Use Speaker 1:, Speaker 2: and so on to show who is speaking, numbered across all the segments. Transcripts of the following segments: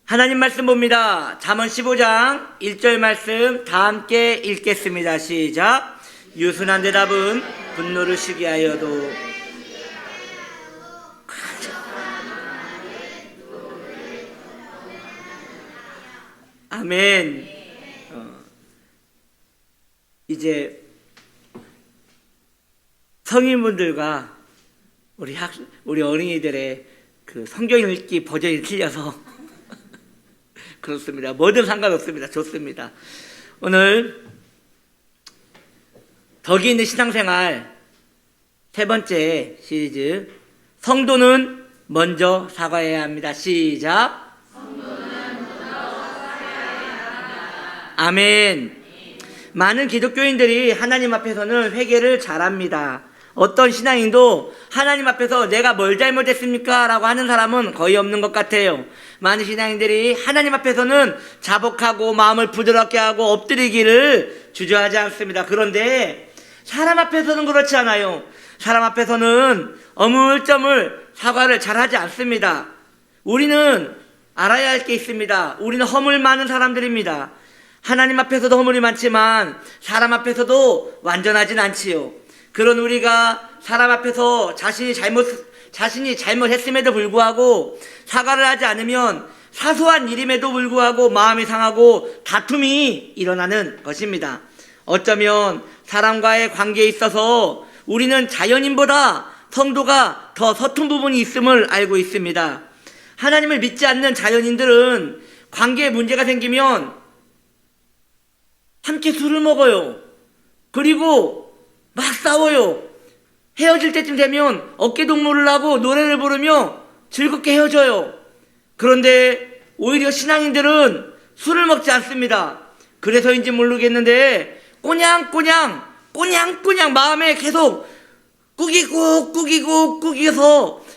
Speaker 1: 하나님 말씀 봅니다. 잠언 15장 1절 말씀 다 함께 읽겠습니다. 시작. 유순한 대답은 분노를 쉬게 하여도 아멘. 이제 성인분들과 우리 어린이들의 그 성경 읽기 버전이 틀려서 그렇습니다. 뭐든 상관없습니다. 좋습니다. 오늘 덕이 있는 신앙생활 세 번째 시리즈, 성도는 먼저 사과해야 합니다. 시작. 성도는 먼저 사과해야 합니다. 아멘. 많은 기독교인들이 하나님 앞에서는 회개를 잘합니다. 어떤 신앙인도 하나님 앞에서 내가 뭘 잘못했습니까? 라고 하는 사람은 거의 없는 것 같아요. 많은 신앙인들이 하나님 앞에서는 자복하고 마음을 부드럽게 하고 엎드리기를 주저하지 않습니다. 그런데 사람 앞에서는 그렇지 않아요. 사람 앞에서는 어물쩡물 사과를 잘하지 않습니다. 우리는 알아야 할 게 있습니다. 우리는 허물 많은 사람들입니다. 하나님 앞에서도 허물이 많지만 사람 앞에서도 완전하진 않지요. 그런 우리가 사람 앞에서 자신이 잘못했음에도 불구하고 사과를 하지 않으면 사소한 일임에도 불구하고 마음이 상하고 다툼이 일어나는 것입니다. 어쩌면 사람과의 관계에 있어서 우리는 자연인보다 성도가 더 서툰 부분이 있음을 알고 있습니다. 하나님을 믿지 않는 자연인들은 관계에 문제가 생기면 함께 술을 먹어요. 그리고 막 싸워요. 헤어질 때쯤 되면 어깨동무를 하고 노래를 부르며 즐겁게 헤어져요. 그런데 오히려 신앙인들은 술을 먹지 않습니다. 그래서인지 모르겠는데 꼬냥꼬냥 마음에 계속 꾸기고서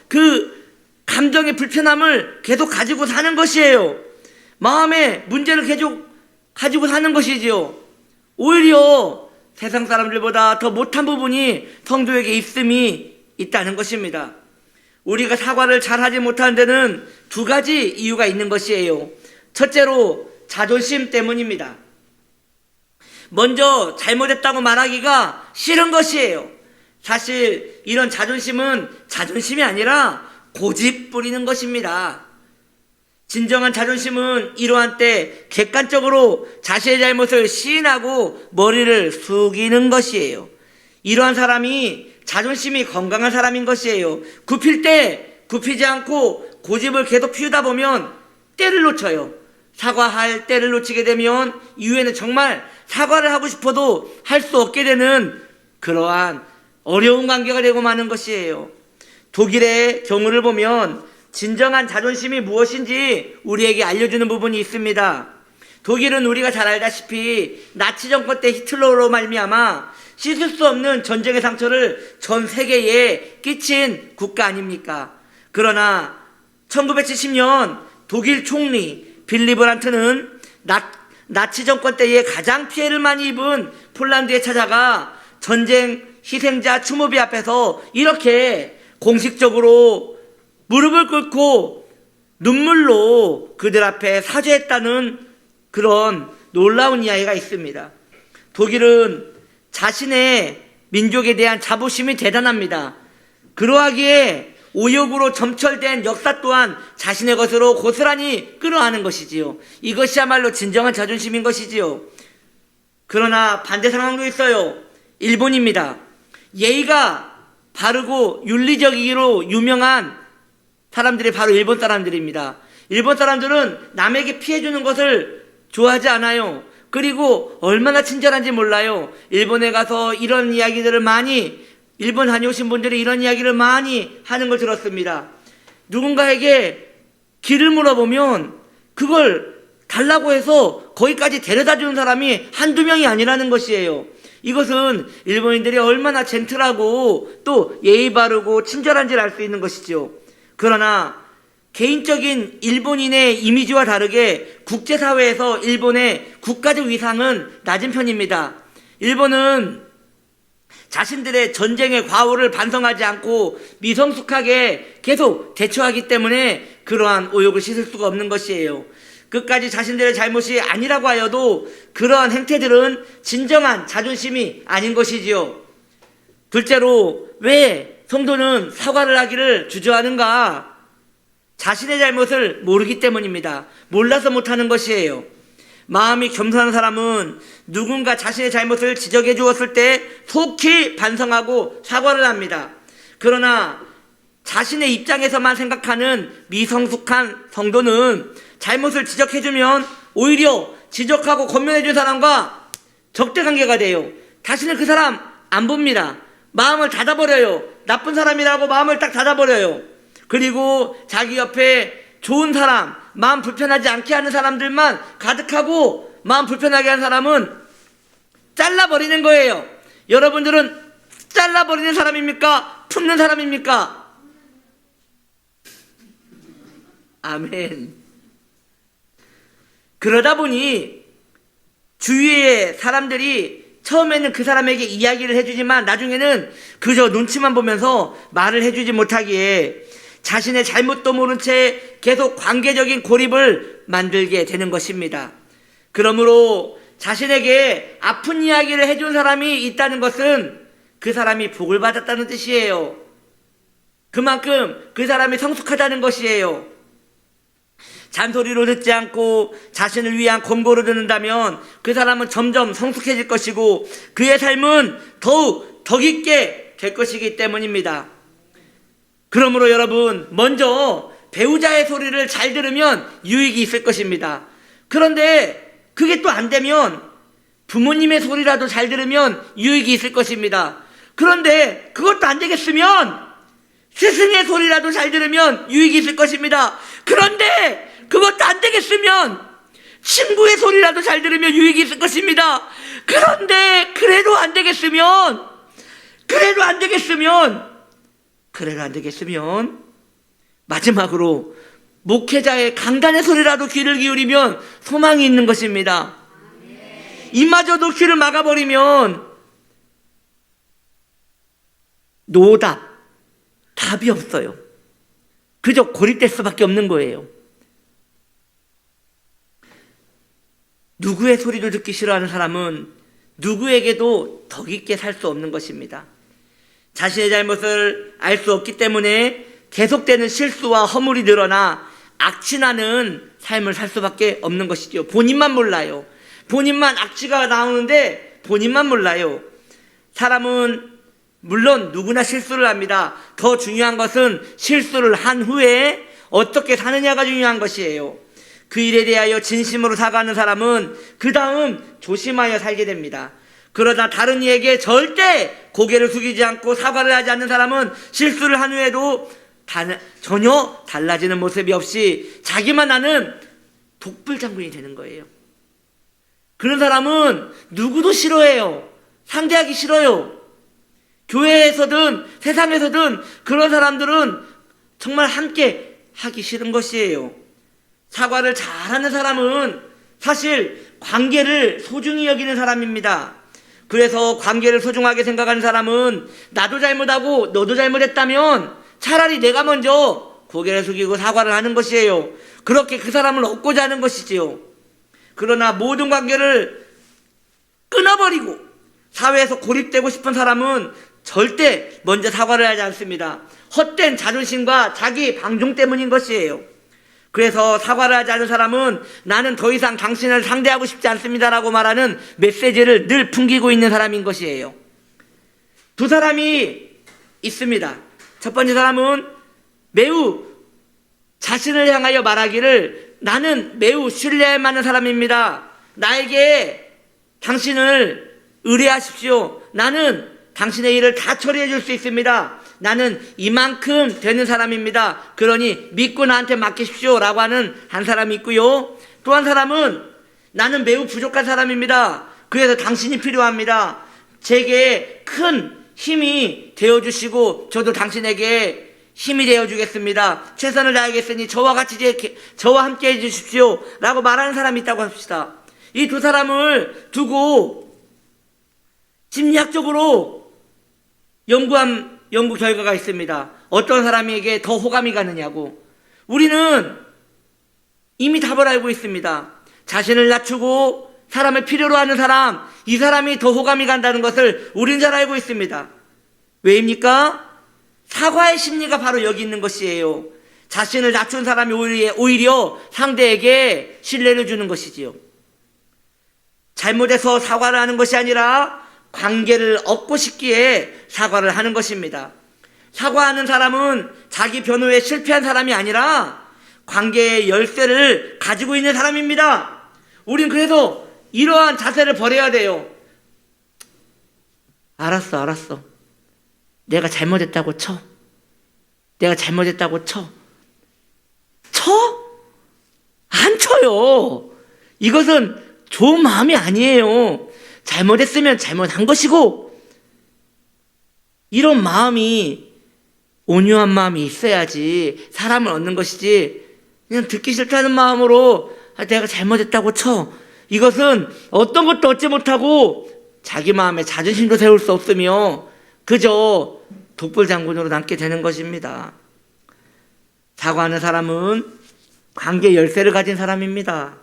Speaker 1: 그 감정의 불편함을 계속 가지고 사는 것이에요. 마음에 문제를 계속 가지고 사는 것이지요. 오히려 세상 사람들보다 더 못한 부분이 성도에게 있음이 있다는 것입니다. 우리가 사과를 잘하지 못하는 데는 두 가지 이유가 있는 것이에요. 첫째로 자존심 때문입니다. 먼저 잘못했다고 말하기가 싫은 것이에요. 사실 이런 자존심은 자존심이 아니라 고집 부리는 것입니다. 진정한 자존심은 이러한 때 객관적으로 자신의 잘못을 시인하고 머리를 숙이는 것이에요. 이러한 사람이 자존심이 건강한 사람인 것이에요. 굽힐 때 굽히지 않고 고집을 계속 피우다 보면 때를 놓쳐요. 사과할 때를 놓치게 되면 이후에는 정말 사과를 하고 싶어도 할 수 없게 되는 그러한 어려운 관계가 되고 마는 것이에요. 독일의 경우를 보면 진정한 자존심이 무엇인지 우리에게 알려주는 부분이 있습니다. 독일은 우리가 잘 알다시피 나치 정권 때 히틀러로 말미암아 씻을 수 없는 전쟁의 상처를 전 세계에 끼친 국가 아닙니까? 그러나 1970년 독일 총리 빌리 브란트는 나치 정권 때에 가장 피해를 많이 입은 폴란드에 찾아가 전쟁 희생자 추모비 앞에서 이렇게 공식적으로 무릎을 꿇고 눈물로 그들 앞에 사죄했다는 그런 놀라운 이야기가 있습니다. 독일은 자신의 민족에 대한 자부심이 대단합니다. 그러하기에 오욕으로 점철된 역사 또한 자신의 것으로 고스란히 끌어안은 것이지요. 이것이야말로 진정한 자존심인 것이지요. 그러나 반대 상황도 있어요. 일본입니다. 예의가 바르고 윤리적이기로 유명한 사람들이 바로 일본 사람들입니다. 일본 사람들은 남에게 피해주는 것을 좋아하지 않아요. 그리고 얼마나 친절한지 몰라요. 일본에 가서 이런 이야기들을 일본 다녀오신 분들이 이런 이야기를 많이 하는 걸 들었습니다. 누군가에게 길을 물어보면 그걸 달라고 해서 거기까지 데려다 주는 사람이 한두 명이 아니라는 것이에요. 이것은 일본인들이 얼마나 젠틀하고 또 예의 바르고 친절한지를 알 수 있는 것이죠. 그러나 개인적인 일본인의 이미지와 다르게 국제사회에서 일본의 국가적 위상은 낮은 편입니다. 일본은 자신들의 전쟁의 과오를 반성하지 않고 미성숙하게 계속 대처하기 때문에 그러한 오욕을 씻을 수가 없는 것이에요. 끝까지 자신들의 잘못이 아니라고 하여도 그러한 행태들은 진정한 자존심이 아닌 것이지요. 둘째로, 왜 성도는 사과를 하기를 주저하는가? 자신의 잘못을 모르기 때문입니다. 몰라서 못하는 것이에요. 마음이 겸손한 사람은 누군가 자신의 잘못을 지적해 주었을 때 속히 반성하고 사과를 합니다. 그러나 자신의 입장에서만 생각하는 미성숙한 성도는 잘못을 지적해주면 오히려 지적하고 권면해준 사람과 적대관계가 돼요. 다시는 그 사람 안 봅니다. 마음을 닫아버려요. 나쁜 사람이라고 마음을 딱 닫아버려요. 그리고 자기 옆에 좋은 사람, 마음 불편하지 않게 하는 사람들만 가득하고 마음 불편하게 하는 사람은 잘라버리는 거예요. 여러분들은 잘라버리는 사람입니까? 품는 사람입니까? 아멘. 그러다 보니 주위의 사람들이 처음에는 그 사람에게 이야기를 해주지만 나중에는 그저 눈치만 보면서 말을 해주지 못하기에 자신의 잘못도 모른 채 계속 관계적인 고립을 만들게 되는 것입니다. 그러므로 자신에게 아픈 이야기를 해준 사람이 있다는 것은 그 사람이 복을 받았다는 뜻이에요. 그만큼 그 사람이 성숙하다는 것이에요. 잔소리로 듣지 않고 자신을 위한 권고를 듣는다면 그 사람은 점점 성숙해질 것이고 그의 삶은 더욱 덕 있게 될 것이기 때문입니다. 그러므로 여러분, 먼저 배우자의 소리를 잘 들으면 유익이 있을 것입니다. 그런데 그게 또 안 되면 부모님의 소리라도 잘 들으면 유익이 있을 것입니다. 그런데 그것도 안 되겠으면 스승의 소리라도 잘 들으면 유익이 있을 것입니다. 그런데 그것도 안 되겠으면 친구의 소리라도 잘 들으면 유익이 있을 것입니다. 그런데 그래도 안 되겠으면 마지막으로 목회자의 강단의 소리라도 귀를 기울이면 소망이 있는 것입니다. 이마저도 귀를 막아버리면 노답, 답이 없어요. 그저 고립될 수밖에 없는 거예요. 누구의 소리도 듣기 싫어하는 사람은 누구에게도 덕 있게 살 수 없는 것입니다. 자신의 잘못을 알 수 없기 때문에 계속되는 실수와 허물이 늘어나 악취나는 삶을 살 수밖에 없는 것이죠. 본인만 몰라요. 본인만 악취가 나오는데 본인만 몰라요. 사람은 물론 누구나 실수를 합니다. 더 중요한 것은 실수를 한 후에 어떻게 사느냐가 중요한 것이에요. 그 일에 대하여 진심으로 사과하는 사람은 그 다음 조심하여 살게 됩니다. 그러나 다른 이에게 절대 고개를 숙이지 않고 사과를 하지 않는 사람은 실수를 한 후에도 전혀 달라지는 모습이 없이 자기만 아는 독불장군이 되는 거예요. 그런 사람은 누구도 싫어해요. 상대하기 싫어요. 교회에서든 세상에서든 그런 사람들은 정말 함께 하기 싫은 것이에요. 사과를 잘하는 사람은 사실 관계를 소중히 여기는 사람입니다. 그래서 관계를 소중하게 생각하는 사람은 나도 잘못하고 너도 잘못했다면 차라리 내가 먼저 고개를 숙이고 사과를 하는 것이에요. 그렇게 그 사람을 얻고자 하는 것이지요. 그러나 모든 관계를 끊어버리고 사회에서 고립되고 싶은 사람은 절대 먼저 사과를 하지 않습니다. 헛된 자존심과 자기 방종 때문인 것이에요. 그래서 사과를 하지 않은 사람은 나는 더 이상 당신을 상대하고 싶지 않습니다라고 말하는 메시지를 늘 풍기고 있는 사람인 것이에요. 두 사람이 있습니다. 첫 번째 사람은 매우 자신을 향하여 말하기를 나는 매우 신뢰할 만한 사람입니다. 나에게 당신을 의뢰하십시오. 나는 당신의 일을 다 처리해 줄 수 있습니다. 나는 이만큼 되는 사람입니다. 그러니 믿고 나한테 맡기십시오 라고 하는 한 사람이 있고요. 또 한 사람은 나는 매우 부족한 사람입니다. 그래서 당신이 필요합니다. 제게 큰 힘이 되어주시고 저도 당신에게 힘이 되어주겠습니다. 최선을 다하겠으니 저와 함께 해주십시오 라고 말하는 사람이 있다고 합시다. 이 두 사람을 두고 심리학적으로 연구 결과가 있습니다. 어떤 사람에게 더 호감이 가느냐고. 우리는 이미 답을 알고 있습니다. 자신을 낮추고 사람을 필요로 하는 사람, 이 사람이 더 호감이 간다는 것을 우린 잘 알고 있습니다. 왜입니까? 사과의 심리가 바로 여기 있는 것이에요. 자신을 낮춘 사람이 오히려 상대에게 신뢰를 주는 것이지요. 잘못해서 사과를 하는 것이 아니라 관계를 얻고 싶기에 사과를 하는 것입니다. 사과하는 사람은 자기 변호에 실패한 사람이 아니라 관계의 열쇠를 가지고 있는 사람입니다. 우린 그래서 이러한 자세를 버려야 돼요. 알았어. 내가 잘못했다고 쳐. 내가 잘못했다고 쳐. 안 쳐요. 이것은 좋은 마음이 아니에요. 잘못했으면 잘못한 것이고, 이런 마음이, 온유한 마음이 있어야지 사람을 얻는 것이지, 그냥 듣기 싫다는 마음으로 내가 잘못했다고 쳐. 이것은 어떤 것도 얻지 못하고 자기 마음에 자존심도 세울 수 없으며 그저 독불장군으로 남게 되는 것입니다. 사과하는 사람은 관계 열쇠를 가진 사람입니다.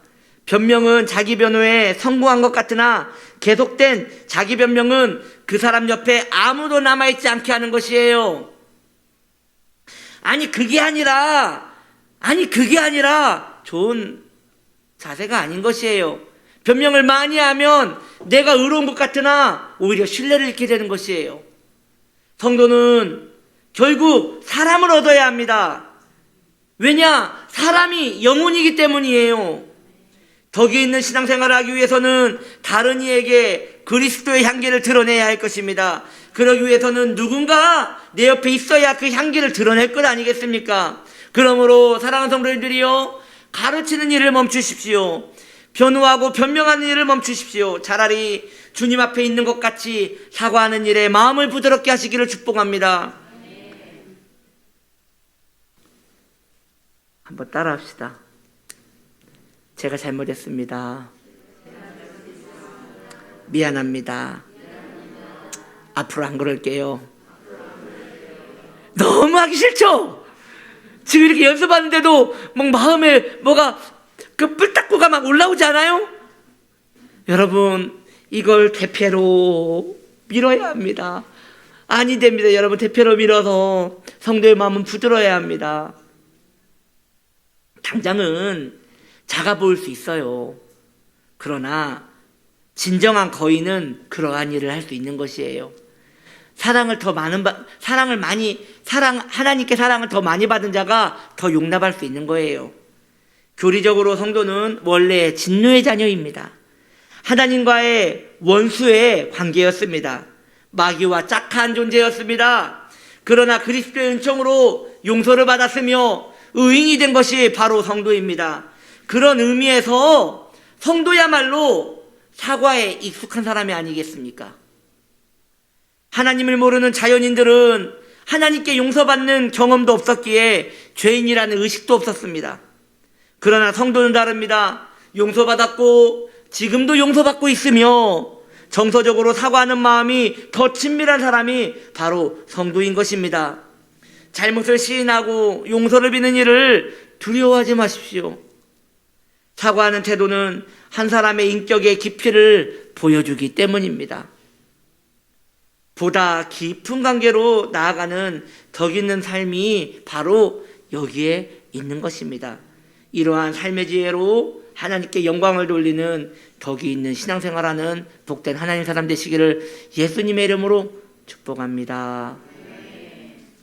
Speaker 1: 변명은 자기 변호에 성공한 것 같으나 계속된 자기 변명은 그 사람 옆에 아무도 남아있지 않게 하는 것이에요. 아니 그게 아니라 좋은 자세가 아닌 것이에요. 변명을 많이 하면 내가 의로운 것 같으나 오히려 신뢰를 잃게 되는 것이에요. 성도는 결국 사람을 얻어야 합니다. 왜냐? 사람이 영혼이기 때문이에요. 덕이 있는 신앙생활을 하기 위해서는 다른 이에게 그리스도의 향기를 드러내야 할 것입니다. 그러기 위해서는 누군가 내 옆에 있어야 그 향기를 드러낼 것 아니겠습니까? 그러므로 사랑하는 성도님들이요, 가르치는 일을 멈추십시오. 변호하고 변명하는 일을 멈추십시오. 차라리 주님 앞에 있는 것 같이 사과하는 일에 마음을 부드럽게 하시기를 축복합니다. 한번 따라합시다. 제가 잘못했습니다. 미안합니다. 앞으로 안 그럴게요. 너무 하기 싫죠? 지금 이렇게 연습하는데도 막 마음에 뭐가 그 뿔딱구가 막 올라오지 않아요? 여러분, 이걸 대패로 밀어야 합니다. 아니 됩니다. 여러분, 대패로 밀어서 성도의 마음은 부드러워야 합니다. 당장은 작아 보일 수 있어요. 그러나 진정한 거인은 그러한 일을 할 수 있는 것이에요. 하나님께 사랑을 더 많이 받은 자가 더 용납할 수 있는 거예요. 교리적으로 성도는 원래 진노의 자녀입니다. 하나님과의 원수의 관계였습니다. 마귀와 짝한 존재였습니다. 그러나 그리스도의 은총으로 용서를 받았으며 의인이 된 것이 바로 성도입니다. 그런 의미에서 성도야말로 사과에 익숙한 사람이 아니겠습니까? 하나님을 모르는 자연인들은 하나님께 용서받는 경험도 없었기에 죄인이라는 의식도 없었습니다. 그러나 성도는 다릅니다. 용서받았고 지금도 용서받고 있으며 정서적으로 사과하는 마음이 더 친밀한 사람이 바로 성도인 것입니다. 잘못을 시인하고 용서를 비는 일을 두려워하지 마십시오. 사과하는 태도는 한 사람의 인격의 깊이를 보여주기 때문입니다. 보다 깊은 관계로 나아가는 덕 있는 삶이 바로 여기에 있는 것입니다. 이러한 삶의 지혜로 하나님께 영광을 돌리는 덕이 있는 신앙생활하는 복된 하나님 사람 되시기를 예수님의 이름으로 축복합니다.